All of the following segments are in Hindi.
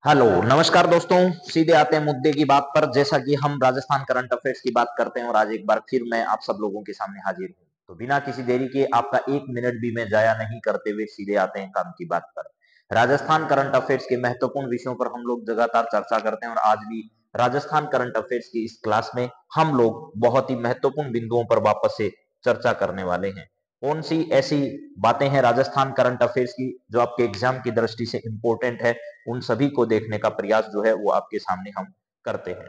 हेलो नमस्कार दोस्तों। सीधे आते हैं मुद्दे की बात पर। जैसा कि हम राजस्थान करंट अफेयर्स की बात करते हैं और आज एक बार फिर मैं आप सब लोगों के सामने हाजिर हूं, तो बिना किसी देरी के आपका एक मिनट भी मैं जाया नहीं करते हुए सीधे आते हैं काम की बात पर। राजस्थान करंट अफेयर्स के महत्वपूर्ण विषयों पर हम लोग लगातार चर्चा करते हैं और आज भी राजस्थान करंट अफेयर्स की इस क्लास में हम लोग बहुत ही महत्वपूर्ण बिंदुओं पर वापस से चर्चा करने वाले हैं। कौन सी ऐसी बातें हैं राजस्थान करंट अफेयर्स की जो आपके एग्जाम की दृष्टि से इंपॉर्टेंट है, उन सभी को देखने का प्रयास जो है वो आपके सामने हम करते हैं।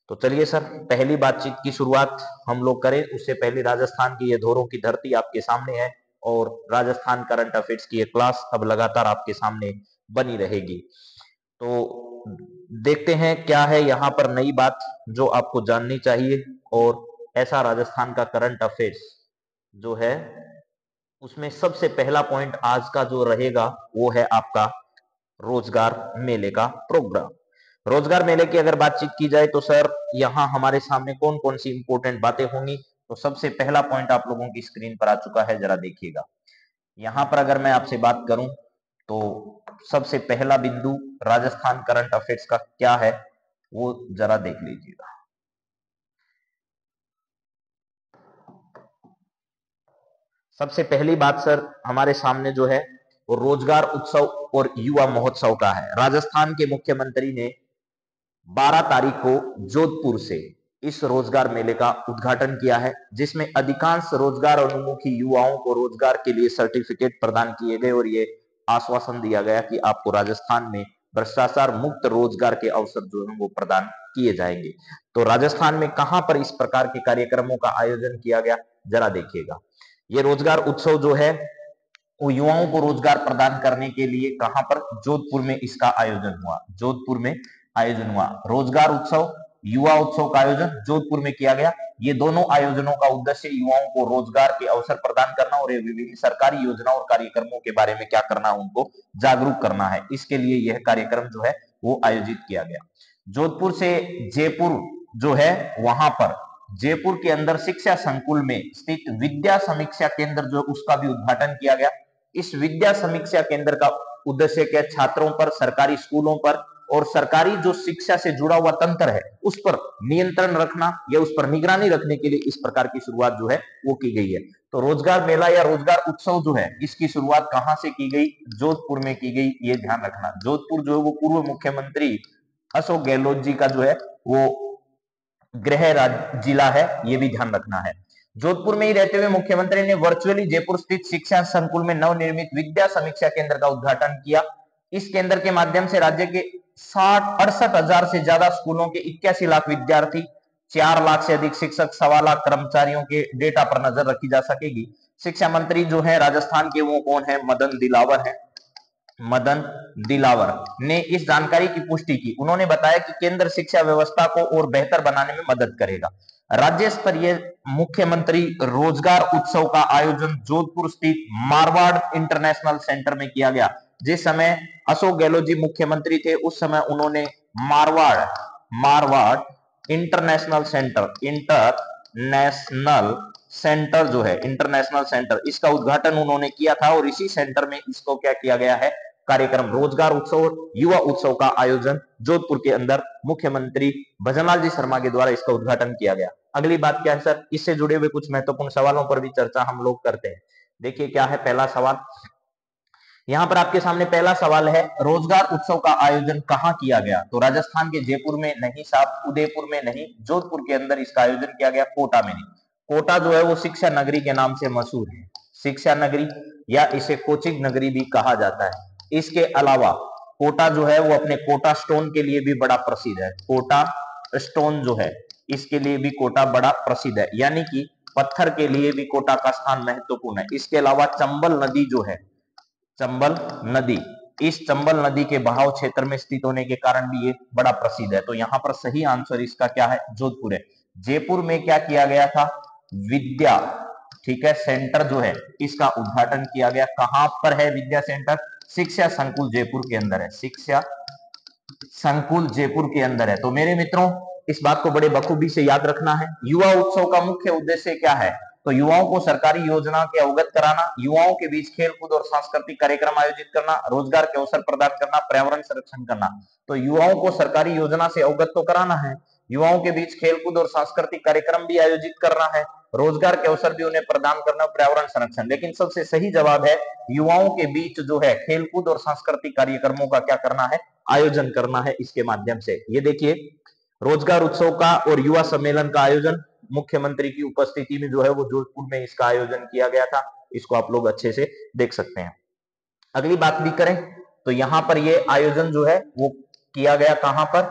तो चलिए सर, पहली बातचीत की शुरुआत हम लोग करें। उससे पहले राजस्थान की ये धोरों की धरती आपके सामने है और राजस्थान करंट अफेयर्स की ये क्लास अब लगातार आपके सामने बनी रहेगी। तो देखते हैं क्या है यहाँ पर नई बात जो आपको जाननी चाहिए। और ऐसा राजस्थान का करंट अफेयर्स जो है उसमें सबसे पहला पॉइंट आज का जो रहेगा वो है आपका रोजगार मेले का प्रोग्राम। रोजगार मेले की अगर बातचीत की जाए तो सर यहाँ हमारे सामने कौन कौन सी इंपॉर्टेंट बातें होंगी, तो सबसे पहला पॉइंट आप लोगों की स्क्रीन पर आ चुका है, जरा देखिएगा। यहाँ पर अगर मैं आपसे बात करूं तो सबसे पहला बिंदु राजस्थान करंट अफेयर्स का क्या है वो जरा देख लीजिएगा। सबसे पहली बात सर हमारे सामने जो है वो रोजगार उत्सव और युवा महोत्सव का है। राजस्थान के मुख्यमंत्री ने 12 तारीख को जोधपुर से इस रोजगार मेले का उद्घाटन किया है, जिसमें अधिकांश रोजगार उन्मुखी युवाओं को रोजगार के लिए सर्टिफिकेट प्रदान किए गए और ये आश्वासन दिया गया कि आपको राजस्थान में भ्रष्टाचार मुक्त रोजगार के अवसर जो है वो प्रदान किए जाएंगे। तो राजस्थान में कहां पर इस प्रकार के कार्यक्रमों का आयोजन किया गया, जरा देखिएगा। ये रोजगार उत्सव जो है वो युवाओं को रोजगार प्रदान करने के लिए कहां पर, जोधपुर में इसका आयोजन हुआ। जोधपुर में आयोजन हुआ रोजगार उत्सव, युवा उत्सव का आयोजन जोधपुर में किया गया। ये दोनों आयोजनों का उद्देश्य युवाओं को रोजगार के अवसर प्रदान करना और विभिन्न सरकारी योजनाओं और कार्यक्रमों के बारे में क्या करना, उनको जागरूक करना है। इसके लिए यह कार्यक्रम जो है वो आयोजित किया गया। जोधपुर से जयपुर जो है वहां पर जयपुर के अंदर शिक्षा संकुल में स्थित विद्या समीक्षा केंद्र जो उसका भी उद्घाटन किया गया। इस विद्या समीक्षा केंद्र का उद्देश्य क्या, छात्रों पर, सरकारी स्कूलों पर और सरकारी जो शिक्षा से जुड़ा हुआ तंत्र है उस पर नियंत्रण रखना या उस पर निगरानी रखने के लिए इस प्रकार की शुरुआत जो है वो की गई है। तो रोजगार मेला या रोजगार उत्सव जो है इसकी शुरुआत कहां से की गई, जोधपुर में की गई। ये ध्यान रखना, जोधपुर जो है वो पूर्व मुख्यमंत्री अशोक गहलोत जी का जो है वो गृह जिला है, ये भी ध्यान रखना है। जोधपुर में ही रहते हुए मुख्यमंत्री ने वर्चुअली जयपुर स्थित शिक्षा संकुल में नवनिर्मित विद्या समीक्षा केंद्र का उद्घाटन किया। इस केंद्र के माध्यम से राज्य के 68,000 से ज्यादा स्कूलों के 81 लाख विद्यार्थी, 4 लाख से अधिक शिक्षक, 1.25 लाख कर्मचारियों के डेटा पर नजर रखी जा सकेगी। शिक्षा मंत्री जो है राजस्थान के वो कौन है, मदन दिलावर है। मदन दिलावर ने इस जानकारी की पुष्टि की। उन्होंने बताया कि केंद्र शिक्षा व्यवस्था को और बेहतर बनाने में मदद करेगा। राज्य स्तरीय मुख्यमंत्री रोजगार उत्सव का आयोजन जोधपुर स्थित मारवाड़ इंटरनेशनल सेंटर में किया गया। जिस समय अशोक गहलोत जी मुख्यमंत्री थे उस समय उन्होंने Marwar Marwar international centre international centre जो है इंटरनेशनल सेंटर इसका उद्घाटन उन्होंने किया था और इसी सेंटर में इसको क्या किया गया है, कार्यक्रम रोजगार उत्सव और युवा उत्सव का आयोजन जोधपुर के अंदर मुख्यमंत्री भजनलाल जी शर्मा के द्वारा इसका उद्घाटन किया गया। अगली बात क्या है सर, इससे जुड़े हुए कुछ महत्वपूर्ण सवालों पर भी चर्चा हम लोग करते हैं। देखिए क्या है पहला सवाल, यहां पर आपके सामने पहला सवाल है, रोजगार उत्सव का आयोजन कहां किया गया। तो राजस्थान के जयपुर में नहीं साहब, उदयपुर में नहीं, जोधपुर के अंदर इसका आयोजन किया गया, कोटा में नहीं। कोटा जो है वो शिक्षा नगरी के नाम से मशहूर है, शिक्षा नगरी या इसे कोचिंग नगरी भी कहा जाता है। इसके अलावा कोटा जो है वो अपने कोटा स्टोन के लिए भी बड़ा प्रसिद्ध है। कोटा स्टोन जो है इसके लिए भी कोटा बड़ा प्रसिद्ध है, यानी कि पत्थर के लिए भी कोटा का स्थान महत्वपूर्ण है। इसके अलावा चंबल नदी जो है, चंबल नदी, इस चंबल नदी के बहाव क्षेत्र में स्थित होने के कारण भी ये बड़ा प्रसिद्ध है। तो यहाँ पर सही आंसर इसका क्या है, जोधपुर है। जयपुर में क्या किया गया था, विद्या, ठीक है, सेंटर जो है इसका उद्घाटन किया गया। कहां पर है विद्या सेंटर, शिक्षा संकुल जयपुर के अंदर है, शिक्षा संकुल जयपुर के अंदर है। तो मेरे मित्रों इस बात को बड़े बखूबी से याद रखना है। युवा उत्सव का मुख्य उद्देश्य क्या है, तो युवाओं को सरकारी योजना के अवगत कराना, युवाओं के बीच खेल कूद और सांस्कृतिक कार्यक्रम आयोजित करना, रोजगार के अवसर प्रदान करना, पर्यावरण संरक्षण करना। तो युवाओं को सरकारी योजना से अवगत तो कराना है, युवाओं के बीच खेलकूद और सांस्कृतिक कार्यक्रम भी आयोजित करना है, रोजगार के अवसर भी उन्हें प्रदान करना, पर्यावरण संरक्षण। लेकिन सबसे सही जवाब है युवाओं के बीच जो है खेलकूद और सांस्कृतिक कार्यक्रमों का क्या करना है, आयोजन करना है इसके माध्यम से। ये देखिए रोजगार उत्सव का और युवा सम्मेलन का आयोजन मुख्यमंत्री की उपस्थिति में जो है वो जोधपुर में इसका आयोजन किया गया था। इसको आप लोग अच्छे से देख सकते हैं। अगली बात भी करें तो यहाँ पर ये आयोजन जो है वो किया गया कहां पर,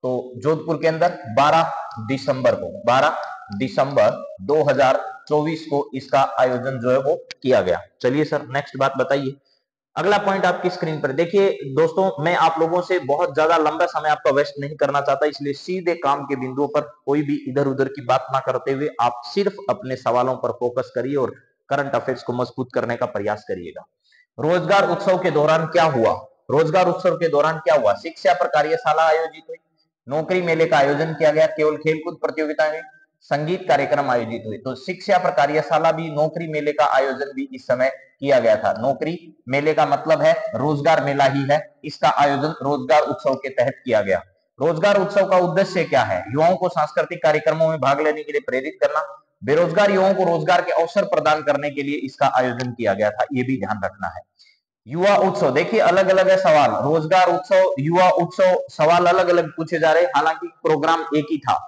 तो जोधपुर के अंदर 12 दिसंबर 2024 को इसका आयोजन जो है वो किया गया। चलिए सर नेक्स्ट बात बताइए। अगला पॉइंट आपकी स्क्रीन पर देखिए दोस्तों, मैं आप लोगों से बहुत ज्यादा लंबा समय आपका वेस्ट नहीं करना चाहता, इसलिए सीधे काम के बिंदुओं पर कोई भी इधर उधर की बात ना करते हुए आप सिर्फ अपने सवालों पर फोकस करिए और करंट अफेयर्स को मजबूत करने का प्रयास करिएगा। रोजगार उत्सव के दौरान क्या हुआ, रोजगार उत्सव के दौरान क्या हुआ, शिक्षा पर कार्यशाला आयोजित हुई, नौकरी मेले का आयोजन किया गया, केवल खेलकूद प्रतियोगिताएं, संगीत कार्यक्रम आयोजित हुए। तो शिक्षा पर कार्यशाला भी, नौकरी मेले का आयोजन भी इस समय किया गया था। नौकरी मेले का मतलब है रोजगार मेला ही है, इसका आयोजन रोजगार उत्सव के तहत किया गया। रोजगार उत्सव का उद्देश्य क्या है, युवाओं को सांस्कृतिक कार्यक्रमों में भाग लेने के लिए प्रेरित करना, बेरोजगार युवाओं को रोजगार के अवसर प्रदान करने के लिए इसका आयोजन किया गया था, ये भी ध्यान रखना है। युवा उत्सव देखिए अलग अलग है सवाल, रोजगार उत्सव, युवा उत्सव, सवाल अलग अलग पूछे जा रहे, हालांकि प्रोग्राम एक ही था।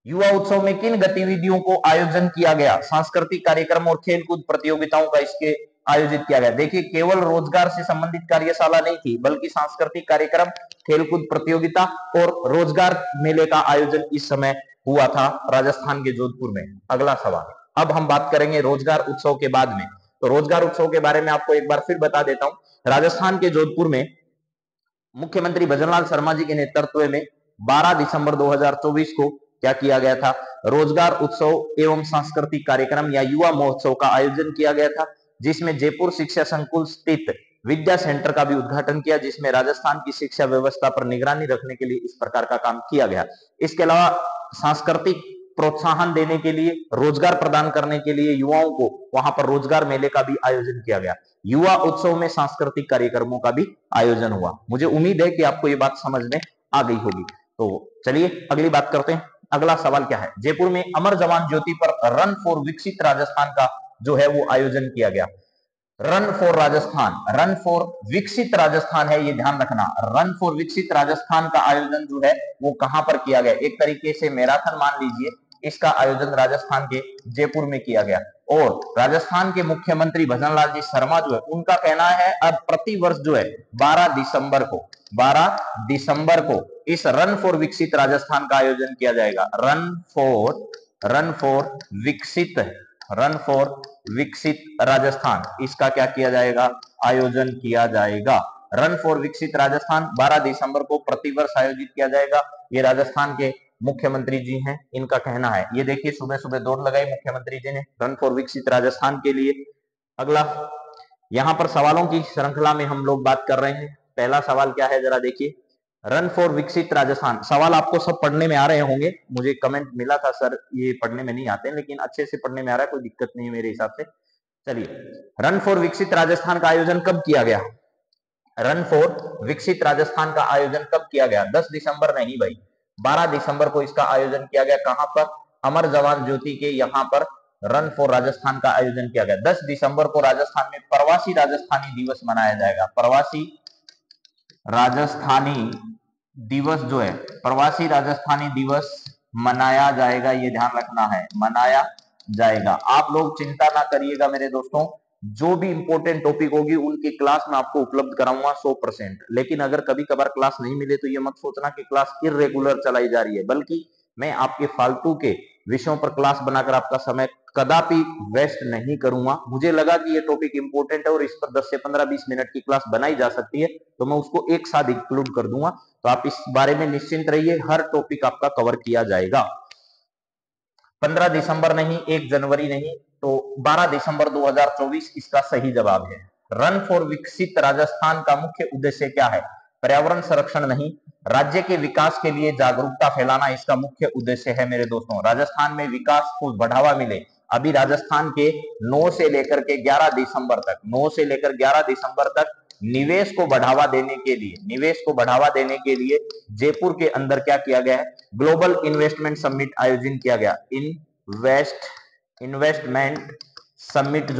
युवा उत्सव में किन गतिविधियों को आयोजन किया गया, सांस्कृतिक कार्यक्रम और खेलकूद प्रतियोगिताओं का इसके आयोजित किया गया। देखिए केवल रोजगार से संबंधित कार्यशाला नहीं थी, बल्कि सांस्कृतिक कार्यक्रम, खेलकूद प्रतियोगिता और रोजगार मेले का आयोजन इस समय हुआ था राजस्थान के जोधपुर में। अगला सवाल, अब हम बात करेंगे रोजगार उत्सव के बाद में। तो रोजगार उत्सव के बारे में आपको एक बार फिर बता देता हूं। राजस्थान के जोधपुर में मुख्यमंत्री भजनलाल शर्मा जी के नेतृत्व में 12 दिसंबर 2024 को क्या किया गया था, रोजगार उत्सव एवं सांस्कृतिक कार्यक्रम या युवा महोत्सव का आयोजन किया गया था, जिसमें जयपुर शिक्षा संकुल स्थित विद्या सेंटर का भी उद्घाटन किया, जिसमें राजस्थान की शिक्षा व्यवस्था पर निगरानी रखने के लिए इस प्रकार का काम किया गया। इसके अलावा सांस्कृतिक प्रोत्साहन देने के लिए, रोजगार प्रदान करने के लिए युवाओं को वहां पर रोजगार मेले का भी आयोजन किया गया। युवा उत्सव में सांस्कृतिक कार्यक्रमों का भी आयोजन हुआ। मुझे उम्मीद है कि आपको ये बात समझ में आ गई होगी। तो चलिए अगली बात करते हैं। अगला सवाल क्या है, जयपुर में अमर जवान ज्योति पर रन फॉर विकसित राजस्थान का जो है वो आयोजन किया गया। Run for Rajasthan, run for विकसित राजस्थान है, ये ध्यान रखना। रन फॉर विकसित राजस्थान का आयोजन जो है वो कहां पर किया गया, एक तरीके से मैराथन मान लीजिए, इसका आयोजन राजस्थान के जयपुर में किया गया। और राजस्थान के मुख्यमंत्री भजनलाल जी शर्मा जो है उनका कहना है अब प्रति वर्ष जो है 12 दिसंबर को इस रन फॉर विकसित राजस्थान का आयोजन किया जाएगा। रन फॉर विकसित राजस्थान, इसका क्या किया जाएगा, आयोजन किया जाएगा। रन फॉर विकसित राजस्थान 12 दिसंबर को प्रतिवर्ष आयोजित किया जाएगा। ये राजस्थान के मुख्यमंत्री जी हैं, इनका कहना है। ये देखिए सुबह सुबह दौड़ लगाई मुख्यमंत्री जी ने रन फॉर विकसित राजस्थान के लिए। अगला, यहां पर सवालों की श्रृंखला में हम लोग बात कर रहे हैं। पहला सवाल क्या है जरा देखिए, रन फॉर विकसित राजस्थान। सवाल आपको सब पढ़ने में आ रहे होंगे, मुझे कमेंट मिला था सर ये पढ़ने में नहीं आते, लेकिन अच्छे से पढ़ने में आ रहा है, कोई दिक्कत नहीं है मेरे हिसाब से। चलिए, रन फॉर विकसित राजस्थान का आयोजन कब किया गया, रन फॉर विकसित राजस्थान का आयोजन कब किया गया, 10 दिसंबर नहीं भाई, 12 दिसंबर को इसका आयोजन किया गया। कहां पर, अमर जवान ज्योति के यहां पर रन फॉर राजस्थान का आयोजन किया गया। 10 दिसंबर को राजस्थान में प्रवासी राजस्थानी दिवस मनाया जाएगा। प्रवासी राजस्थानी दिवस जो है, प्रवासी राजस्थानी दिवस मनाया जाएगा, ये ध्यान रखना है, मनाया जाएगा। आप लोग चिंता ना करिएगा मेरे दोस्तों, जो भी इंपॉर्टेंट टॉपिक होगी उनकी क्लास मैं आपको उपलब्ध कराऊंगा 100%। लेकिन अगर कभी कभार क्लास नहीं मिले तो ये मत सोचना कि क्लास इर्रेगुलर चलाई जा रही है, बल्कि मैं आपके फालतू के विषयों पर क्लास बनाकर आपका समय कदापि वेस्ट नहीं करूंगा। मुझे लगा कि ये टॉपिक इंपॉर्टेंट है और इस पर 10 से 15-20 मिनट की क्लास बनाई जा सकती है, तो मैं उसको एक साथ इंक्लूड कर दूंगा। तो आप इस बारे में निश्चिंत रहिए, हर टॉपिक आपका कवर किया जाएगा। 15 दिसंबर नहीं, 1 जनवरी नहीं, तो 12 दिसंबर 2024 इसका सही जवाब है। रन फॉर विकसित राजस्थान का मुख्य उद्देश्य क्या है, पर्यावरण संरक्षण नहीं, राज्य के विकास के लिए जागरूकता फैलाना इसका मुख्य उद्देश्य है मेरे दोस्तों। राजस्थान में विकास को बढ़ावा मिले, अभी राजस्थान के 9 से लेकर के 11 दिसंबर तक 9 से लेकर 11 दिसंबर तक निवेश को बढ़ावा देने के लिए जयपुर के अंदर क्या किया गया है, ग्लोबल इन्वेस्टमेंट समिट आयोजन किया गया। इन्वेस्टमेंट समिट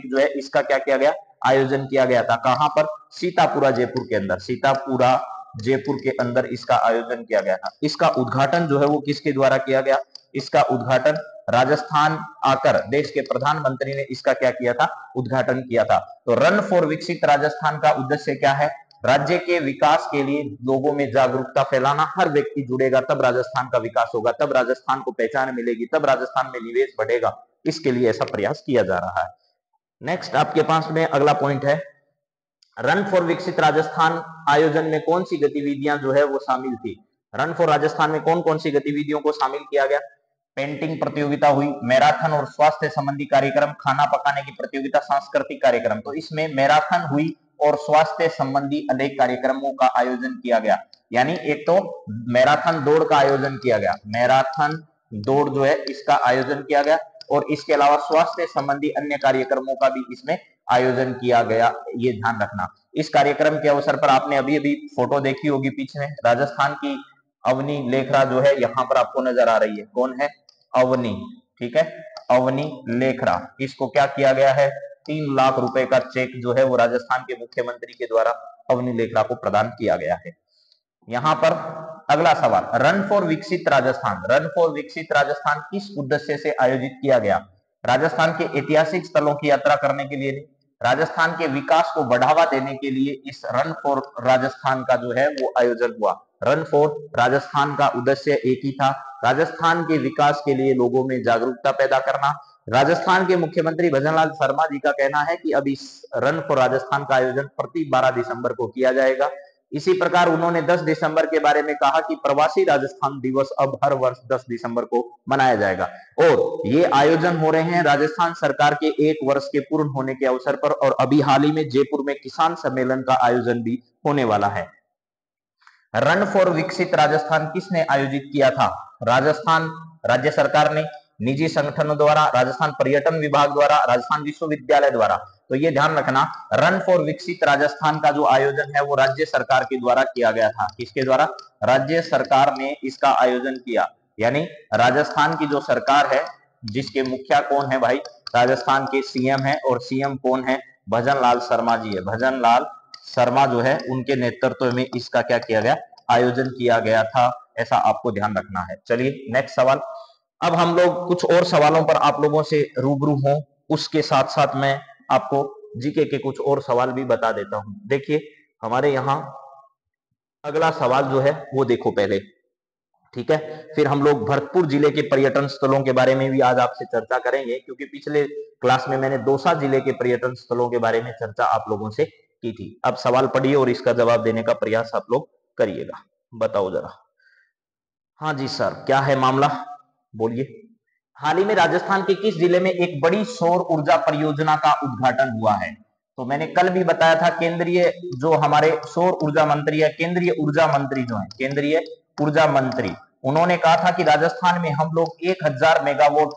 जो है इसका क्या किया गया, आयोजन किया गया था। कहां पर, सीतापुरा जयपुर के अंदर, सीतापुरा जयपुर के अंदर इसका आयोजन किया गया था। इसका उद्घाटन जो है वो किसके द्वारा किया गया, इसका उद्घाटन राजस्थान आकर देश के प्रधानमंत्री ने इसका क्या किया था, उद्घाटन किया था। तो रन फॉर विकसित राजस्थान का उद्देश्य क्या है, राज्य के विकास के लिए लोगों में जागरूकता फैलाना। हर व्यक्ति जुड़ेगा तब राजस्थान का विकास होगा, तब राजस्थान को पहचान मिलेगी, तब राजस्थान में निवेश बढ़ेगा। इसके लिए ऐसा प्रयास किया जा रहा है। नेक्स्ट आपके पास में अगला पॉइंट है, रन फॉर विकसित राजस्थान आयोजन में कौन सी गतिविधियां जो है वो शामिल थी। रन फॉर राजस्थान में कौन कौन सी गतिविधियों को शामिल किया गया, पेंटिंग प्रतियोगिता हुई, मैराथन और स्वास्थ्य संबंधी कार्यक्रम, खाना पकाने की प्रतियोगिता, सांस्कृतिक कार्यक्रम। तो इसमें मैराथन हुई और स्वास्थ्य संबंधी अनेक कार्यक्रमों का आयोजन किया गया। यानी एक तो मैराथन दौड़ का आयोजन किया गया, मैराथन दौड़ जो है इसका आयोजन किया गया, और इसके अलावा स्वास्थ्य संबंधी अन्य कार्यक्रमों का भी इसमें आयोजन किया गया। ये ध्यान रखना। इस कार्यक्रम के अवसर पर आपने अभी अभी फोटो देखी होगी पीछे में, राजस्थान की अवनी लेखरा जो है यहाँ पर आपको नजर आ रही है। कौन है, अवनी, ठीक है, अवनी लेखरा। इसको क्या किया गया है, 3 लाख रुपए का चेक जो है वो राजस्थान के मुख्यमंत्री के द्वारा अवनी लेखरा को प्रदान किया गया है। यहां पर अगला सवाल, रन फॉर विकसित राजस्थान, रन फॉर विकसित राजस्थान किस उद्देश्य से आयोजित किया गया। राजस्थान के ऐतिहासिक स्थलों की यात्रा करने के लिए, राजस्थान के विकास को बढ़ावा देने के लिए इस रन फॉर राजस्थान का जो है वो आयोजन हुआ। रन फॉर राजस्थान का उद्देश्य एक ही था, राजस्थान के विकास के लिए लोगों में जागरूकता पैदा करना। राजस्थान के मुख्यमंत्री भजनलाल शर्मा जी का कहना है कि अब इस रन फॉर राजस्थान का आयोजन प्रति 12 दिसंबर को किया जाएगा। इसी प्रकार उन्होंने 10 दिसंबर के बारे में कहा कि प्रवासी राजस्थान दिवस अब हर वर्ष 10 दिसंबर को मनाया जाएगा, और ये आयोजन हो रहे हैं राजस्थान सरकार के 1 वर्ष के पूर्ण होने के अवसर पर। और अभी हाल ही में जयपुर में किसान सम्मेलन का आयोजन भी होने वाला है। रन फॉर विकसित राजस्थान किसने आयोजित किया था, राजस्थान राज्य सरकार ने, निजी संगठनों द्वारा, राजस्थान पर्यटन विभाग द्वारा, राजस्थान विश्वविद्यालय द्वारा। तो ये ध्यान रखना, रन फॉर विकसित राजस्थान का जो आयोजन है वो राज्य सरकार के द्वारा किया गया था। किसके द्वारा, राज्य सरकार ने इसका आयोजन किया। यानी राजस्थान की जो सरकार है, जिसके मुखिया कौन है भाई, राजस्थान के सीएम है, और सीएम कौन है, भजनलाल शर्मा जी है। भजनलाल शर्मा जो है उनके नेतृत्व में इसका क्या किया गया, आयोजन किया गया था। ऐसा आपको ध्यान रखना है। चलिए नेक्स्ट सवाल। अब हम लोग कुछ और सवालों पर आप लोगों से रूबरू हों, उसके साथ साथ मैं आपको जीके के कुछ और सवाल भी बता देता हूं। देखिए हमारे यहाँ अगला सवाल जो है वो देखो पहले, ठीक है। फिर हम लोग भरतपुर जिले के पर्यटन स्थलों के बारे में भी आज आपसे चर्चा करेंगे, क्योंकि पिछले क्लास में मैंने दौसा जिले के पर्यटन स्थलों के बारे में चर्चा आप लोगों से की थी। अब सवाल पढ़िए और इसका जवाब देने का प्रयास आप लोग करिएगा। बताओ जरा। हाँ जी सर, क्या है मामला, बोलिए। हाल ही में राजस्थान के किस जिले में एक बड़ी सौर ऊर्जा परियोजना का उद्घाटन हुआ है। तो मैंने कल भी बताया था, केंद्रीय जो हमारे सौर ऊर्जा मंत्री है, केंद्रीय ऊर्जा मंत्री जो है, केंद्रीय ऊर्जा मंत्री, उन्होंने कहा था कि राजस्थान में हम लोग 1000 मेगावाट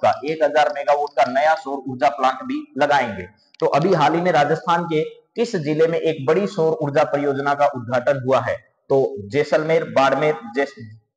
का नया सौर ऊर्जा प्लांट भी लगाएंगे। तो अभी हाल ही में राजस्थान के किस जिले में एक बड़ी सौर ऊर्जा परियोजना का उद्घाटन हुआ है। तो जैसलमेर, बाड़मेर,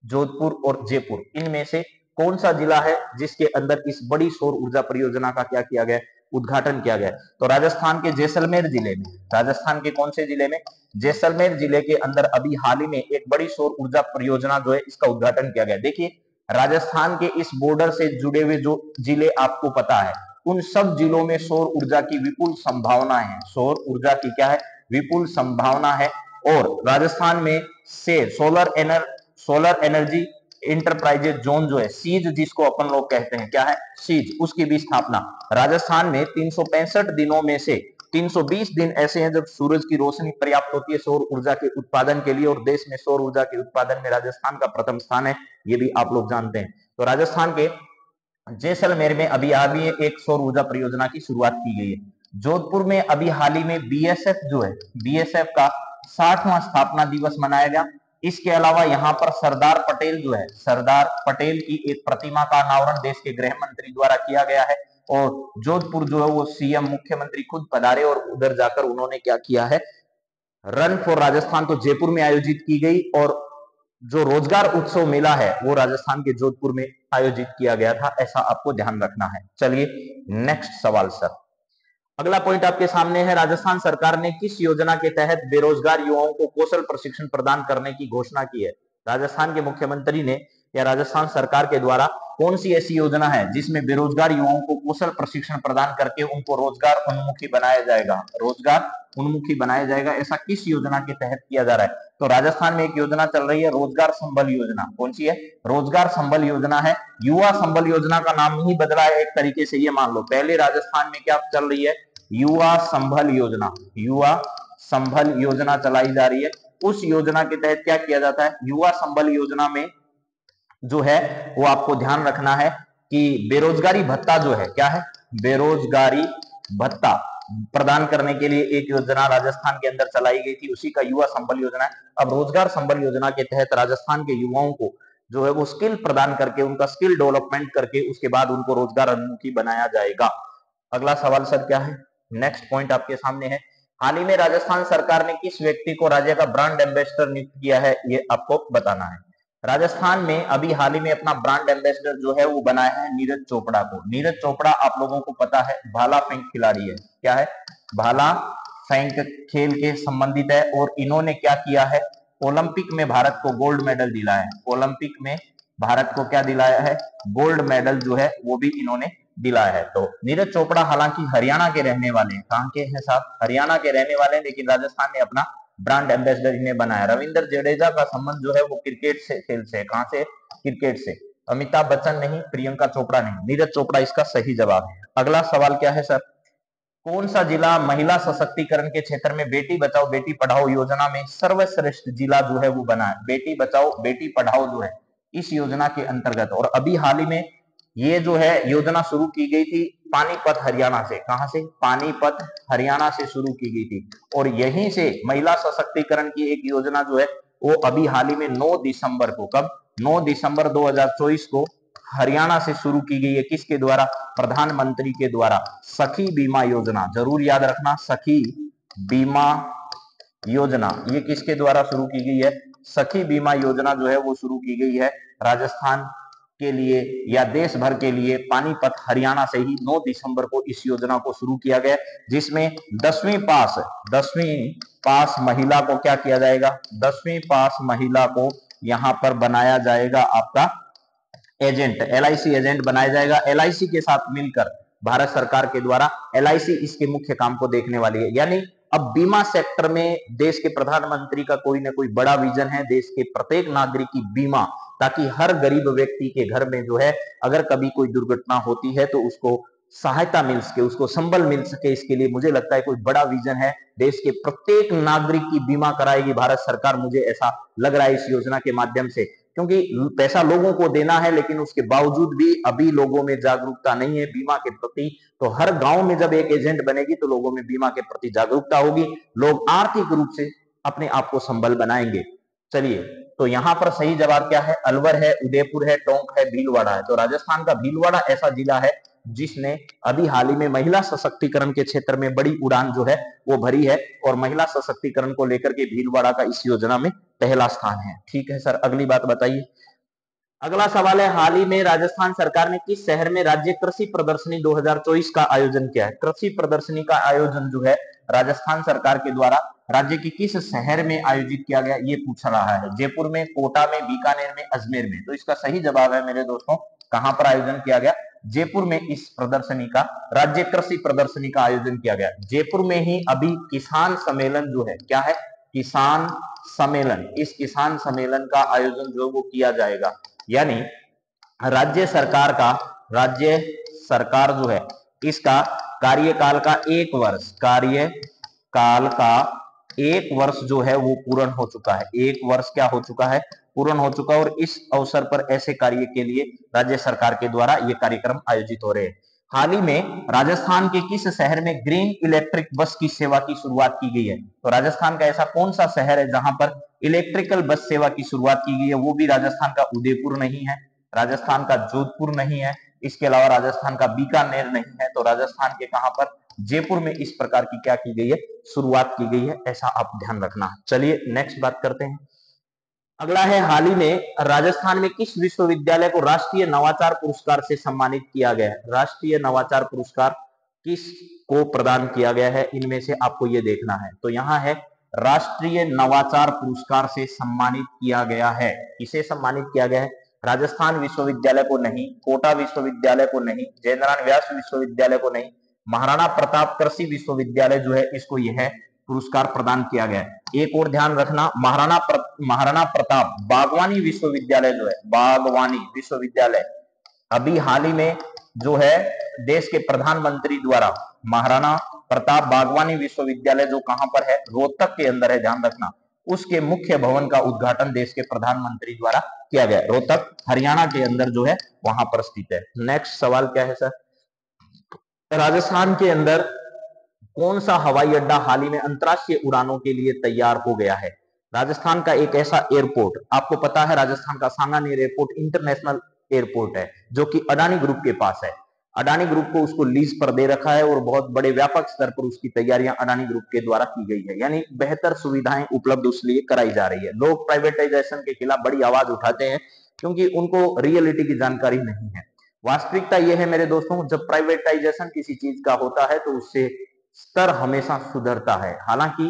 जोधपुर और जयपुर, इनमें से कौन सा जिला है जिसके अंदर इस बड़ी सौर ऊर्जा परियोजना का क्या किया गया, उद्घाटन किया गया। तो राजस्थान के जैसलमेर जिले में, राजस्थान के कौन से जिले में, जैसलमेर जिले के अंदर अभी हाल ही में एक बड़ी सौर ऊर्जा परियोजना जो है इसका उद्घाटन किया गया। देखिए राजस्थान के इस बॉर्डर से जुड़े हुए जो जिले आपको पता है, उन सब जिलों में सौर ऊर्जा की विपुल संभावना है। सौर ऊर्जा की क्या है, विपुल संभावना है। और राजस्थान में से सोलर एनर्जी इंटरप्राइजेज जोन जो है, सीज जिसको अपन लोग कहते हैं, क्या है, सीज, उसकी भी स्थापना। राजस्थान में 365 दिनों में से 320 दिन ऐसे हैं जब सूरज की रोशनी पर्याप्त होती है सौर ऊर्जा के उत्पादन के लिए, और देश में सौर ऊर्जा के उत्पादन में राजस्थान का प्रथम स्थान है, ये भी आप लोग जानते हैं। तो राजस्थान के जैसलमेर में अभी एक सौर ऊर्जा परियोजना की शुरुआत की गई है। जोधपुर में अभी हाल ही में बीएसएफ जो है, बीएसएफ का 60वां स्थापना दिवस मनाया गया। इसके अलावा यहाँ पर सरदार पटेल जो है, सरदार पटेल की एक प्रतिमा का अनावरण देश के गृह मंत्री द्वारा किया गया है और जोधपुर जो है वो सीएम मुख्यमंत्री खुद पधारे और उधर जाकर उन्होंने क्या किया है, रन फॉर राजस्थान तो जयपुर में आयोजित की गई और जो रोजगार उत्सव मेला है वो राजस्थान के जोधपुर में आयोजित किया गया था, ऐसा आपको ध्यान रखना है। चलिए नेक्स्ट सवाल सर। अगला पॉइंट आपके सामने है, राजस्थान सरकार ने किस योजना के तहत बेरोजगार युवाओं को कौशल प्रशिक्षण प्रदान करने की घोषणा की है? राजस्थान के मुख्यमंत्री ने या राजस्थान सरकार के द्वारा कौन सी ऐसी योजना है जिसमें बेरोजगार युवाओं को कौशल प्रशिक्षण प्रदान करके उनको रोजगार उन्मुखी बनाया जाएगा? रोजगार उन्मुखी बनाया जाएगा, ऐसा किस योजना के तहत किया जा रहा है? तो राजस्थान में एक योजना चल रही है रोजगार संबल योजना। कौन सी है? रोजगार संबल योजना है। युवा संबल योजना का नाम ही बदला है एक तरीके से, ये मान लो। पहले राजस्थान में क्या चल रही है? युवा संबल योजना। युवा संबल योजना चलाई जा रही है। उस योजना के तहत क्या किया जाता है? युवा संबल योजना में जो है वो आपको ध्यान रखना है कि बेरोजगारी भत्ता जो है, क्या है? बेरोजगारी भत्ता प्रदान करने के लिए एक योजना राजस्थान के अंदर चलाई गई थी, उसी का युवा संबल योजना है। अब रोजगार संबल योजना के तहत राजस्थान के युवाओं को जो है वो स्किल प्रदान करके, उनका स्किल डेवलपमेंट करके उसके बाद उनको रोजगार उन्मुखी बनाया जाएगा। अगला सवाल सर क्या है? नेक्स्ट पॉइंट आपके सामने है, हाल ही में राजस्थान सरकार ने किस व्यक्ति को राज्य का ब्रांड एम्बेसडर नियुक्त किया है? ये आपको बताना है। राजस्थान में अभी हाल ही में अपना ब्रांड एम्बेसडर जो है वो बनाया है नीरज चोपड़ा को। नीरज चोपड़ा आप लोगों को पता है भाला फेंक खिलाड़ी है। क्या है? भाला फेंक खेल के संबंधित है और इन्होंने क्या किया है? ओलंपिक में भारत को गोल्ड मेडल दिलाया है। ओलंपिक में भारत को क्या दिलाया है? गोल्ड मेडल जो है वो भी इन्होंने दिलाया है। तो नीरज चोपड़ा हालांकि हरियाणा के रहने वाले हैं। कहां के हैं साहब? हरियाणा के रहने वाले हैं, लेकिन राजस्थान ने अपना ब्रांड एम्बेसडर इन्हें बनाया। रविंद्र जडेजा का संबंध जो है वो क्रिकेट से, खेल से। कहां से? क्रिकेट से। अमिताभ बच्चन नहीं, प्रियंका चोपड़ा नहीं, नीरज चोपड़ा इसका सही जवाब है। अगला सवाल क्या है सर? कौन सा जिला महिला सशक्तिकरण के क्षेत्र में बेटी बचाओ बेटी पढ़ाओ योजना में सर्वश्रेष्ठ जिला जो है वो बना है? बेटी बचाओ बेटी पढ़ाओ जो है इस योजना के अंतर्गत, और अभी हाल ही में ये जो है योजना शुरू की गई थी पानीपत हरियाणा से। कहां से? पानीपत हरियाणा से शुरू की गई थी और यहीं से महिला सशक्तिकरण की एक योजना जो है वो अभी हाल ही में 9 दिसंबर को, कब? 9 दिसंबर 2024 को हरियाणा से शुरू की गई है। किसके द्वारा? प्रधानमंत्री के द्वारा। सखी बीमा योजना, जरूर याद रखना, सखी बीमा योजना ये किसके द्वारा शुरू की गई है? सखी बीमा योजना जो है वो शुरू की गई है राजस्थान के लिए या देश भर के लिए। पानीपत हरियाणा से ही 9 दिसंबर को इस योजना को शुरू किया गया, जिसमें 10वीं पास महिला को क्या किया जाएगा? 10वीं पास महिला को यहां पर बनाया जाएगा आपका एजेंट, एलआईसी एजेंट बनाया जाएगा। एलआईसी के साथ मिलकर भारत सरकार के द्वारा एलआईसी इसके मुख्य काम को देखने वाली है। यानी अब बीमा सेक्टर में देश के प्रधानमंत्री का कोई ना कोई बड़ा विजन है, देश के प्रत्येक नागरिक की बीमा, ताकि हर गरीब व्यक्ति के घर में जो है अगर कभी कोई दुर्घटना होती है तो उसको सहायता मिल सके, उसको संबल मिल सके। इसके लिए मुझे लगता है कोई बड़ा विजन है, देश के प्रत्येक नागरिक की बीमा कराएगी भारत सरकार, मुझे ऐसा लग रहा है इस योजना के माध्यम से। क्योंकि पैसा लोगों को देना है, लेकिन उसके बावजूद भी अभी लोगों में जागरूकता नहीं है बीमा के प्रति। तो हर गांव में जब एक एजेंट बनेगी तो लोगों में बीमा के प्रति जागरूकता होगी, लोग आर्थिक रूप से अपने आप को संबल बनाएंगे। चलिए, तो यहां पर सही जवाब क्या है? अलवर है, उदयपुर है, टोंक है, भीलवाड़ा है। तो राजस्थान का भीलवाड़ा ऐसा जिला है जिसने अभी हाल ही में महिला सशक्तिकरण के क्षेत्र में बड़ी उड़ान जो है वो भरी है और महिला सशक्तिकरण को लेकर के भीलवाड़ा का इस योजना में पहला स्थान है। ठीक है सर, अगली बात बताइए। अगला सवाल है, हाल ही में राजस्थान सरकार ने किस शहर में राज्य कृषि प्रदर्शनी 2024 का आयोजन किया है? कृषि प्रदर्शनी का आयोजन जो है राजस्थान सरकार के द्वारा राज्य के किस शहर में आयोजित किया गया, ये पूछ रहा है। जयपुर में, कोटा में, बीकानेर में, अजमेर में? तो इसका सही जवाब है मेरे दोस्तों, कहां पर आयोजन किया गया? जयपुर में इस प्रदर्शनी का, राज्य कृषि प्रदर्शनी का आयोजन किया गया। जयपुर में ही अभी किसान सम्मेलन जो है, क्या है? किसान सम्मेलन। इस किसान सम्मेलन का आयोजन जो वो किया जाएगा। यानी राज्य सरकार जो है इसका कार्यकाल का 1 वर्ष, कार्यकाल का 1 वर्ष जो है वो पूर्ण हो चुका है। 1 वर्ष क्या हो चुका है? पूर्ण हो चुका है। और इस अवसर पर ऐसे कार्य के लिए राज्य सरकार के द्वारा ये कार्यक्रम आयोजित हो रहे हैं। हाल ही में राजस्थान के किस शहर में ग्रीन इलेक्ट्रिक बस की सेवा की शुरुआत की गई है? तो राजस्थान का ऐसा कौन सा शहर है जहां पर इलेक्ट्रिकल बस सेवा की शुरुआत की गई है? वो भी राजस्थान का उदयपुर नहीं है, राजस्थान का जोधपुर नहीं है, इसके अलावा राजस्थान का बीकानेर नहीं है, तो राजस्थान के कहां पर? जयपुर में इस प्रकार की क्या की गई है? शुरुआत की गई है, ऐसा आप ध्यान रखना। चलिए नेक्स्ट बात करते हैं। अगला है, हाल ही में राजस्थान में किस विश्वविद्यालय को राष्ट्रीय नवाचार पुरस्कार से सम्मानित किया गया है? राष्ट्रीय नवाचार पुरस्कार किस को प्रदान किया गया है? इनमें से आपको ये देखना है। तो यहाँ है, राष्ट्रीय नवाचार पुरस्कार से सम्मानित किया गया है। किसे सम्मानित किया गया है? राजस्थान विश्वविद्यालय को नहीं, कोटा विश्वविद्यालय को नहीं, जयनारायण व्यास विश्वविद्यालय को नहीं, महाराणा प्रताप कृषि विश्वविद्यालय जो है इसको यह है पुरस्कार प्रदान किया गया है। एक और ध्यान रखना, महाराणा प्रताप बागवानी विश्वविद्यालय जो है, बागवानी विश्वविद्यालय अभी हाल ही में जो है देश के प्रधानमंत्री द्वारा महाराणा प्रताप बागवानी विश्वविद्यालय जो कहां पर है? रोहतक के अंदर है, ध्यान रखना। उसके मुख्य भवन का उद्घाटन देश के प्रधानमंत्री द्वारा किया गया। रोहतक हरियाणा के अंदर जो है वहां पर स्थित है। नेक्स्ट सवाल क्या है सर? राजस्थान के अंदर कौन सा हवाई अड्डा हाल ही में अंतरराष्ट्रीय उड़ानों के लिए तैयार हो गया है? राजस्थान का एक ऐसा एयरपोर्ट, आपको पता है राजस्थान का सांगानेर एयरपोर्ट इंटरनेशनल एयरपोर्ट है जो कि अडानी ग्रुप के पास है। अडानी ग्रुप को उसको लीज पर दे रखा है और बहुत बड़े व्यापक स्तर पर उसकी तैयारियां अडानी ग्रुप के द्वारा की गई है, यानी बेहतर सुविधाएं उपलब्ध उस लिए कराई जा रही है। लोग प्राइवेटाइजेशन के खिलाफ बड़ी आवाज उठाते हैं क्योंकि उनको रियलिटी की जानकारी नहीं है। वास्तविकता यह है मेरे दोस्तों, जब प्राइवेटाइजेशन किसी चीज का होता है तो उससे स्तर हमेशा सुधरता है। हालांकि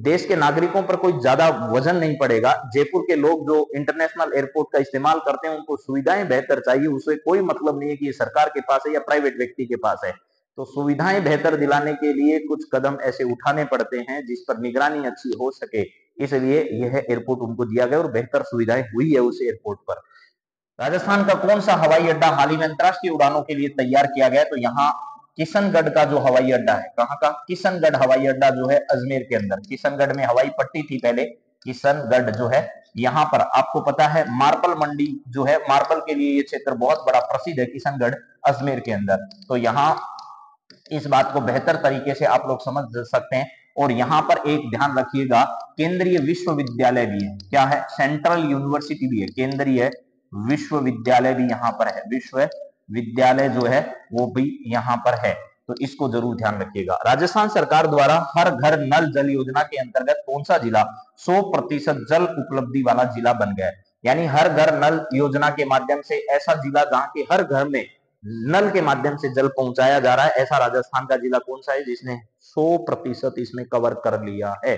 देश के नागरिकों पर कोई ज्यादा वजन नहीं पड़ेगा। जयपुर के लोग जो इंटरनेशनल एयरपोर्ट का इस्तेमाल करते हैं उनको सुविधाएं बेहतर चाहिए, उसे कोई मतलब नहीं है कि ये सरकार के पास है या प्राइवेट व्यक्ति के पास है। तो सुविधाएं बेहतर दिलाने के लिए कुछ कदम ऐसे उठाने पड़ते हैं जिस पर निगरानी अच्छी हो सके, इसलिए यह एयरपोर्ट उनको दिया गया और बेहतर सुविधाएं हुई है उस एयरपोर्ट पर। राजस्थान का कौन सा हवाई अड्डा हाल ही में अंतरराष्ट्रीय उड़ानों के लिए तैयार किया गया? तो यहाँ किशनगढ़ का जो हवाई अड्डा है, कहाँ का? किशनगढ़ हवाई अड्डा जो है अजमेर के अंदर। किशनगढ़ में हवाई पट्टी थी पहले, किशनगढ़ जो है यहाँ पर आपको पता है मार्बल मंडी जो है, मार्बल के लिए ये क्षेत्र बहुत बड़ा प्रसिद्ध है, किशनगढ़ अजमेर के अंदर। तो यहाँ इस बात को बेहतर तरीके से आप लोग समझ सकते हैं। और यहाँ पर एक ध्यान रखिएगा, केंद्रीय विश्वविद्यालय भी है। क्या है? सेंट्रल यूनिवर्सिटी भी है, केंद्रीय विश्वविद्यालय भी यहाँ पर है, विश्वविद्यालय जो है वो भी यहाँ पर है। तो इसको जरूर ध्यान रखिएगा। राजस्थान सरकार द्वारा हर घर नल जल योजना के अंतर्गत कौन सा जिला 100% जल उपलब्धि वाला जिला बन गया है? यानी हर घर नल योजना के माध्यम से ऐसा जिला जहां के हर घर में नल के माध्यम से जल पहुंचाया जा रहा है, ऐसा राजस्थान का जिला कौन सा है जिसने 100% इसमें कवर कर लिया है?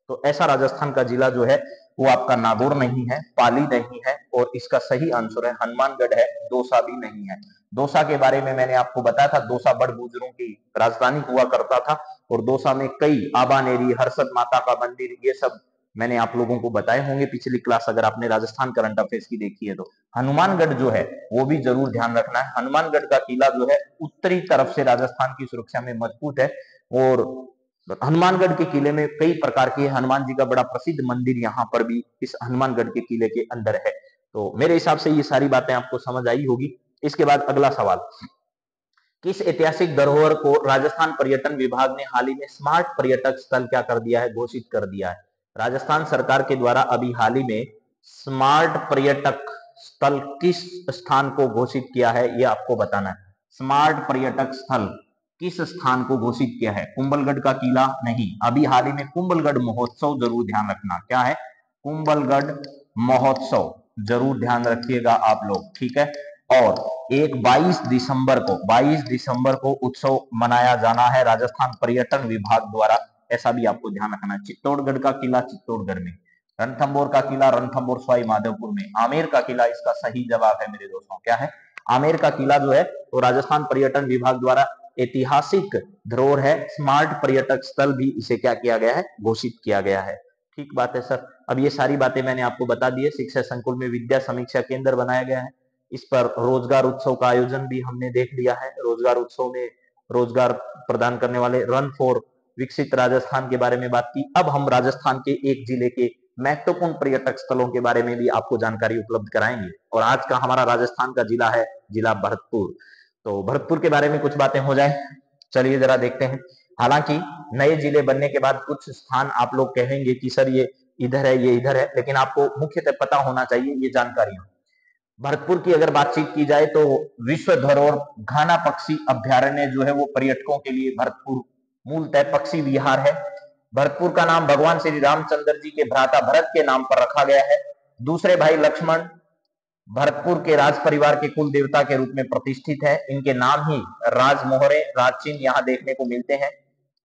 तो ऐसा राजस्थान का जिला जो है वो आपका नागौर नहीं है, पाली नहीं है, और इसका सही आंसर है हनुमानगढ़ है, दौसा भी नहीं है। दौसा के बारे में मैंने आपको बताया था, दौसा बड़ गुजरों की राजधानी हुआ करता था और दौसा में कई आबानेरी, हर्षद माता का मंदिर, ये सब मैंने आप लोगों को बताए होंगे पिछली क्लास अगर आपने राजस्थान करंट अफेयर्स की देखी है तो। हनुमानगढ़ जो है वो भी जरूर ध्यान रखना है। हनुमानगढ़ का किला जो है उत्तरी तरफ से राजस्थान की सुरक्षा में मजबूत है और हनुमानगढ़ के किले में कई प्रकार के, हनुमान जी का बड़ा प्रसिद्ध मंदिर यहाँ पर भी इस हनुमानगढ़ के किले के अंदर है। तो मेरे हिसाब से ये सारी बातें आपको समझ आई होगी। इसके बाद अगला सवाल, किस ऐतिहासिक धरोहर को राजस्थान पर्यटन विभाग ने हाल ही में स्मार्ट पर्यटक स्थल क्या कर दिया है? घोषित कर दिया है। राजस्थान सरकार के द्वारा अभी हाल ही में स्मार्ट पर्यटक स्थल किस स्थान को घोषित किया है, ये आपको बताना है। स्मार्ट पर्यटक स्थल किस स्थान को घोषित किया है? कुंभलगढ़ का किला नहीं, अभी हाल ही में कुंभलगढ़ महोत्सव, जरूर ध्यान रखना। क्या है? कुंभलगढ़ महोत्सव, जरूर ध्यान रखिएगा आप लोग, ठीक है। और एक 22 दिसंबर को उत्सव मनाया जाना है राजस्थान पर्यटन विभाग द्वारा, ऐसा भी आपको ध्यान रखना है। चित्तौड़गढ़ का किला चित्तौड़गढ़ में, रणथंभौर का किला रणथंभौर सवाई माधोपुर में, आमेर का किला इसका सही जवाब है मेरे दोस्तों। क्या है? आमेर का किला जो है वो राजस्थान पर्यटन विभाग द्वारा ऐतिहासिक धरोहर है। स्मार्ट पर्यटक स्थल भी इसे क्या किया गया है? घोषित किया गया है। ठीक बात है सर। अब ये सारी बातें मैंने आपको बता दी है। शिक्षा संकुल में विद्या समीक्षा केंद्र बनाया गया है। इस पर रोजगार उत्सव का आयोजन भी हमने देख लिया है। रोजगार उत्सव में रोजगार प्रदान करने वाले रन फॉर विकसित राजस्थान के बारे में बात की। अब हम राजस्थान के एक जिले के महत्वपूर्ण पर्यटक स्थलों के बारे में भी आपको जानकारी उपलब्ध कराएंगे। और आज का हमारा राजस्थान का जिला है जिला भरतपुर। तो भरतपुर के बारे में कुछ बातें हो जाए, चलिए जरा देखते हैं। हालांकि नए जिले बनने के बाद कुछ स्थान आप लोग कहेंगे कि सर ये इधर है, ये इधर है, लेकिन आपको मुख्यतः पता होना चाहिए ये जानकारियां। भरतपुर की अगर बातचीत की जाए तो विश्व धरोहर घाना पक्षी अभ्यारण्य जो है वो पर्यटकों के लिए भरतपुर मूलतः पक्षी विहार है। भरतपुर का नाम भगवान श्री रामचंद्र जी के भ्राता भरत के नाम पर रखा गया है। दूसरे भाई लक्ष्मण भरतपुर के राज परिवार के कुल देवता के रूप में प्रतिष्ठित है। इनके नाम ही राजमोहरे राजचिन्ह यहाँ देखने को मिलते हैं।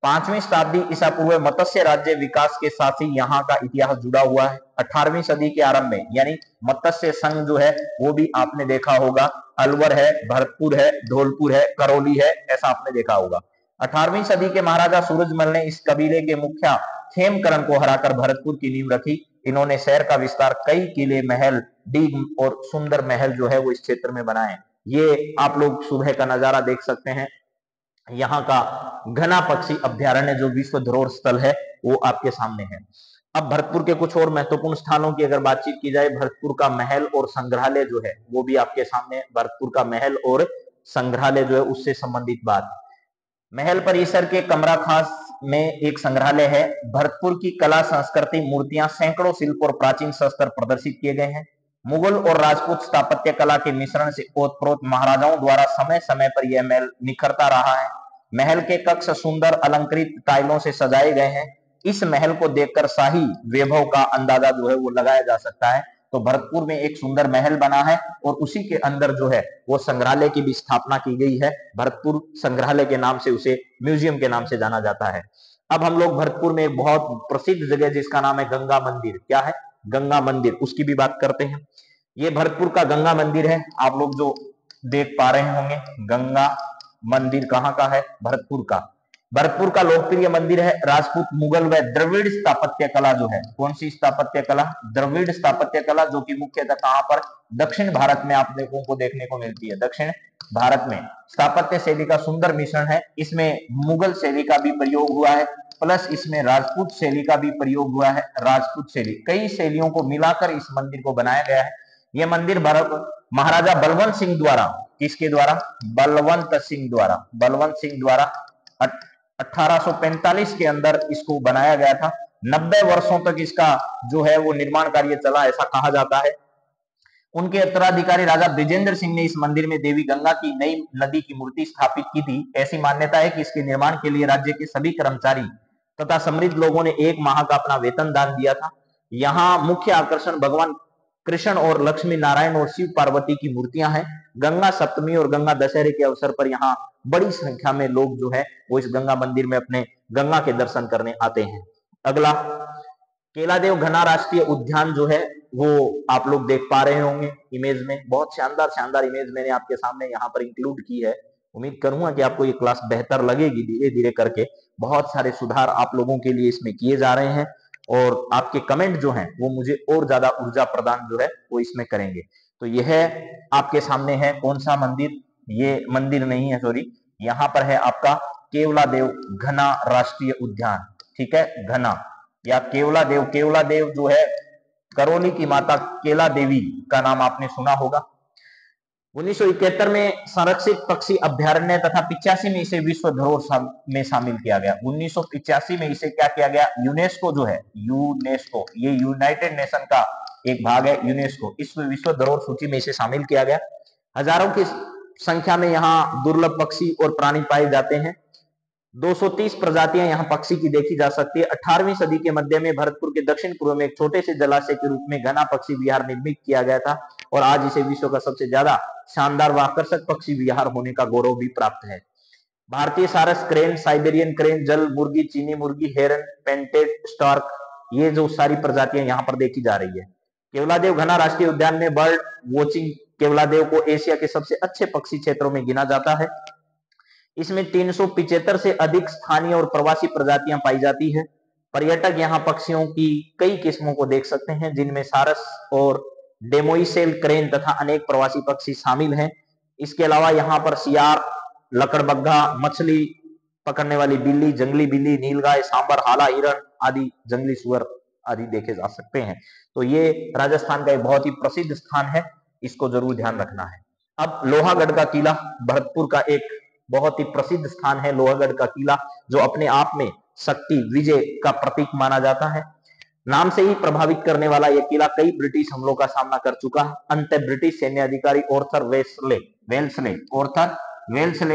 5वीं शताब्दी ईसा पूर्व मत्स्य राज्य विकास के साथ ही यहाँ का इतिहास जुड़ा हुआ है। 18वीं सदी के आरंभ में यानी मत्स्य संघ जो है वो भी आपने देखा होगा, अलवर है, भरतपुर है, धौलपुर है, करौली है, ऐसा आपने देखा होगा। 18वीं सदी के महाराजा सूरजमल ने इस कबीले के मुखिया खेमकरण को हराकर भरतपुर की नींव रखी। इन्होंने शहर का विस्तार कई किले, महल, डीग और सुंदर महल जो है वो इस क्षेत्र में बनाए। ये आप लोग सुबह का नजारा देख सकते हैं। यहाँ का घना पक्षी अभ्यारण्य जो विश्व धरोहर स्थल है वो आपके सामने है। अब भरतपुर के कुछ और महत्वपूर्ण स्थानों की अगर बातचीत की जाए, भरतपुर का महल और संग्रहालय जो है वो भी आपके सामने है। भरतपुर का महल और संग्रहालय जो है उससे संबंधित बात। महल परिसर के कमरा खास में एक संग्रहालय है। भरतपुर की कला, संस्कृति, मूर्तियां, सैकड़ों शिल्प और प्राचीन शस्त्र प्रदर्शित किए गए हैं। मुगल और राजपूत स्थापत्य कला के मिश्रण से ओतप्रोत महाराजाओं द्वारा समय समय पर यह महल निखरता रहा है। महल के कक्ष सुंदर अलंकृत टाइलों से सजाए गए हैं। इस महल को देखकर शाही वैभव का अंदाजा जो है वो लगाया जा सकता है। तो भरतपुर में एक सुंदर महल बना है और उसी के अंदर जो है वो संग्रहालय की भी स्थापना की गई है। भरतपुर संग्रहालय के नाम से, उसे म्यूजियम के नाम से जाना जाता है। अब हम लोग भरतपुर में एक बहुत प्रसिद्ध जगह जिसका नाम है गंगा मंदिर, क्या है, गंगा मंदिर, उसकी भी बात करते हैं। ये भरतपुर का गंगा मंदिर है, आप लोग जो देख पा रहे होंगे। गंगा मंदिर कहाँ का है, भरतपुर का। भरतपुर का लोकप्रिय मंदिर है। राजपूत, मुगल व द्रविड़ स्थापत्य कला जो है, कौन सी स्थापत्य कला, द्रविड़ स्थापत्य कला, जो कि मुख्यतः कहां पर, दक्षिण भारत में आप लोगों को देखने को मिलती है। दक्षिण भारत में स्थापत्य शैली का सुंदर मिश्रण है। इसमें मुगल शैली का भी प्रयोग हुआ है, प्लस इसमें राजपूत शैली का भी प्रयोग हुआ है। राजपूत शैली, कई शैलियों को मिलाकर इस मंदिर को बनाया गया है। यह मंदिर महाराजा बलवंत सिंह द्वारा, किसके द्वारा, बलवंत सिंह द्वारा, बलवंत सिंह द्वारा 1845 के अंदर इसको बनाया गया था। 90 वर्षों तक इसका जो है वो निर्माण कार्य चला, ऐसा कहा जाता है। उनके उत्तराधिकारी राजा ब्रिजेंद्र सिंह ने इस मंदिर में देवी गंगा की नई नदी की मूर्ति स्थापित की थी। ऐसी मान्यता है कि इसके निर्माण के लिए राज्य के सभी कर्मचारी तथा समृद्ध लोगों ने 1 माह का अपना वेतन दान दिया था। यहाँ मुख्य आकर्षण भगवान कृष्ण और लक्ष्मी नारायण और शिव पार्वती की मूर्तियां हैं। गंगा सप्तमी और गंगा दशहरे के अवसर पर यहाँ बड़ी संख्या में लोग जो है वो इस गंगा मंदिर में अपने गंगा के दर्शन करने आते हैं। अगला, केलादेव घना राष्ट्रीय उद्यान जो है वो आप लोग देख पा रहे होंगे इमेज में। बहुत शानदार शानदार इमेज मैंने आपके सामने यहाँ पर इंक्लूड की है। उम्मीद करूंगा कि आपको ये क्लास बेहतर लगेगी। धीरे धीरे करके बहुत सारे सुधार आप लोगों के लिए इसमें किए जा रहे हैं और आपके कमेंट जो हैं वो मुझे और ज्यादा ऊर्जा प्रदान जो है वो इसमें करेंगे। तो यह आपके सामने है कौन सा मंदिर, ये मंदिर नहीं है, सॉरी, यहाँ पर है आपका केवलादेव घना राष्ट्रीय उद्यान। ठीक है, घना या केवलादेव। केवलादेव जो है करौली की माता केला देवी का नाम आपने सुना होगा। 1971 में संरक्षित पक्षी अभ्यारण्य तथा 85 में इसे विश्व धरोहर में शामिल किया गया। 1985 में इसे क्या किया गया, यूनेस्को जो है, यूनेस्को, ये यूनाइटेड नेशन का एक भाग है यूनेस्को, इस विश्व धरोहर सूची में इसे शामिल किया गया। हजारों की संख्या में यहाँ दुर्लभ पक्षी और प्राणी पाए जाते हैं। 230 प्रजातियां यहाँ पक्षी की देखी जा सकती है। 18वीं सदी के मध्य में भरतपुर के दक्षिण पूर्व में एक छोटे से जलाशय के रूप में घना पक्षी विहार निर्मित किया गया था और आज इसे विश्व का सबसे ज्यादा शानदार व आकर्षक पक्षी विहार होने का गौरव भी प्राप्त है। भारतीय सारस, क्रेन, साइबेरियन क्रेन, जल मुर्गी, चीनी मुर्गी, हेरन, पेंटेड स्टार्क, ये जो सारी प्रजातियां यहाँ पर देखी जा रही है। केवलादेव घना राष्ट्रीय उद्यान में बर्ड वॉचिंग केवलादेव को एशिया के सबसे अच्छे पक्षी क्षेत्रों में गिना जाता है। इसमें 375 से अधिक स्थानीय और प्रवासी प्रजातियां पाई जाती है। पर्यटक यहाँ पक्षियों की कई किस्मों को देख सकते हैं जिनमें सारस और डेमोइसेल क्रेन तथा अनेक प्रवासी पक्षी शामिल हैं। इसके अलावा यहाँ पर सियार, लकड़बग्घा, मछली पकड़ने वाली बिल्ली, जंगली बिल्ली, नीलगाय, सांबर, हाला, हिरण आदि, जंगली सुअर आदि देखे जा सकते हैं। तो ये राजस्थान का एक बहुत ही प्रसिद्ध स्थान है, इसको जरूर ध्यान रखना है। अब लोहागढ़ का किला भरतपुर का एक बहुत ही प्रसिद्ध स्थान है। लोहागढ़ का किला जो अपने आप में शक्ति विजय का प्रतीक माना जाता है। नाम से ही प्रभावित करने वाला यह किला कई ब्रिटिश हमलों का सामना कर चुका है। अंत ब्रिटिश सैन्य अधिकारी ऑर्थर वेल्सले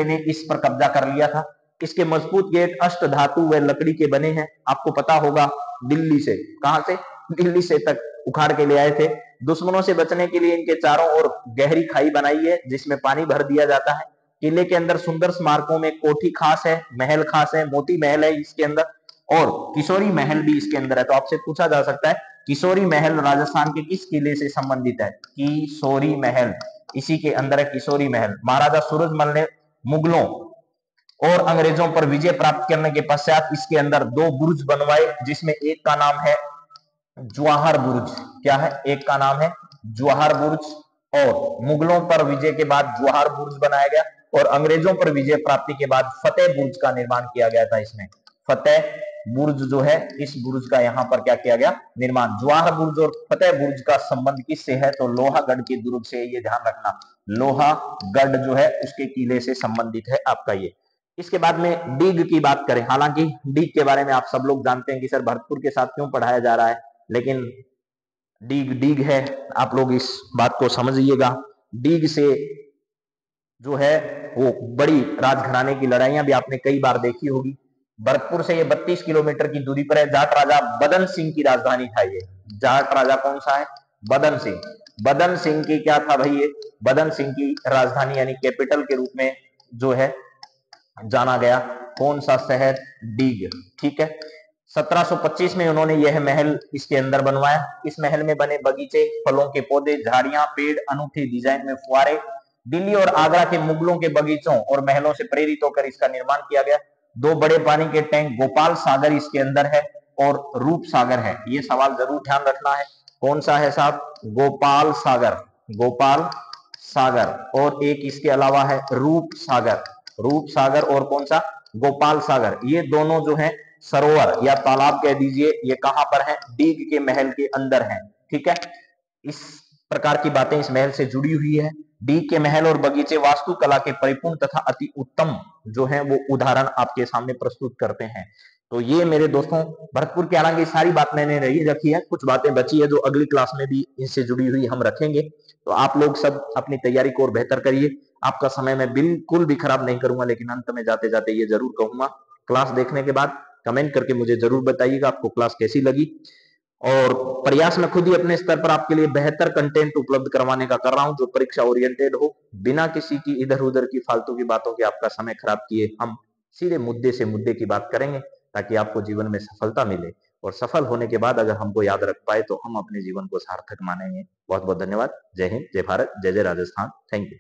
ने इस पर कब्जा कर लिया था। इसके मजबूत गेट अष्ट धातु व लकड़ी के बने हैं। आपको पता होगा दिल्ली से, कहां से, दिल्ली से तक उखाड़ के ले आए थे। दुश्मनों से बचने के लिए इनके चारों ओर गहरी खाई बनाई है जिसमें पानी भर दिया जाता है। किले के अंदर सुंदर स्मारकों में कोठी खास है, महल खास है, मोती महल है इसके अंदर, और किशोरी महल भी इसके अंदर है। तो आपसे पूछा जा सकता है किशोरी महल राजस्थान के किस किले से संबंधित है? किशोरी महल इसी के अंदर है। किशोरी महल महाराजा सूरजमल ने मुगलों और अंग्रेजों पर विजय प्राप्त करने के पश्चात इसके अंदर दो बुर्ज बनवाए, जिसमें एक का नाम है जवाहर बुर्ज। क्या है? एक का नाम है जवाहर बुर्ज, और मुगलों पर विजय के बाद जवाहर बुर्ज बनाया गया, और अंग्रेजों पर विजय प्राप्ति के बाद फतेह बुर्ज का निर्माण किया गया था। इसमें फतेह बुर्ज जो है, इस बुर्ज का यहां पर क्या किया गया? निर्माण। जवाहर बुर्ज और फतेह बुर्ज का संबंध किससे है? तो लोहागढ़ के दुर्ग से। ये ध्यान रखना, लोहागढ़ जो है उसके किले से संबंधित है आपका ये। इसके बाद में डीग की बात करें, हालांकि डीग के बारे में आप सब लोग जानते हैं कि सर भरतपुर के साथ क्यों पढ़ाया जा रहा है, लेकिन डीग डीग है, आप लोग इस बात को समझिएगा। डीग से जो है वो बड़ी राजघराने की लड़ाइयां भी आपने कई बार देखी होगी। भरतपुर से ये 32 किलोमीटर की दूरी पर है। जाट राजा बदन सिंह की राजधानी था ये। जाट राजा कौन सा है? बदन सिंह। बदन सिंह की क्या था भाई? ये बदन सिंह की राजधानी यानी कैपिटल के रूप में जो है जाना गया। कौन सा शहर? डीग। ठीक है। 1725 में उन्होंने यह महल इसके अंदर बनवाया। इस महल में बने बगीचे, फलों के पौधे, झाड़ियां, पेड़, अनूठी डिजाइन में फुआरे, दिल्ली और आगरा के मुगलों के बगीचों और महलों से प्रेरित होकर इसका निर्माण किया गया। दो बड़े पानी के टैंक, गोपाल सागर इसके अंदर है और रूप सागर है। ये सवाल जरूर ध्यान रखना है। कौन सा है साहब? गोपाल सागर। गोपाल सागर। और एक इसके अलावा है रूप सागर। रूप सागर और कौन सा? गोपाल सागर। ये दोनों जो है सरोवर या तालाब कह दीजिए, ये कहां पर है? डीग के महल के अंदर है। ठीक है। इस प्रकार की बातें इस महल से जुड़ी हुई है। डीग के महल और बगीचे वास्तुकला के परिपूर्ण तथा अति उत्तम जो है वो उदाहरण आपके सामने प्रस्तुत करते हैं। तो ये मेरे दोस्तों भरतपुर के, हालांकि सारी बात मैंने नहीं रखी है, कुछ बातें बची है जो अगली क्लास में भी इससे जुड़ी हुई हम रखेंगे। तो आप लोग सब अपनी तैयारी को और बेहतर करिए। आपका समय मैं बिल्कुल भी खराब नहीं करूंगा, लेकिन अंत में जाते जाते ये जरूर कहूंगा, क्लास देखने के बाद कमेंट करके मुझे जरूर बताइएगा आपको क्लास कैसी लगी। और प्रयास मैं खुद ही अपने स्तर पर आपके लिए बेहतर कंटेंट उपलब्ध करवाने का कर रहा हूं जो परीक्षा ओरिएंटेड हो, बिना किसी की इधर उधर की फालतू की बातों के आपका समय खराब किए हम सीधे मुद्दे से मुद्दे की बात करेंगे, ताकि आपको जीवन में सफलता मिले। और सफल होने के बाद अगर हमको याद रख पाए तो हम अपने जीवन को सार्थक मानेंगे। बहुत बहुत धन्यवाद। जय हिंद, जय भारत, जय जय राजस्थान। Thank you.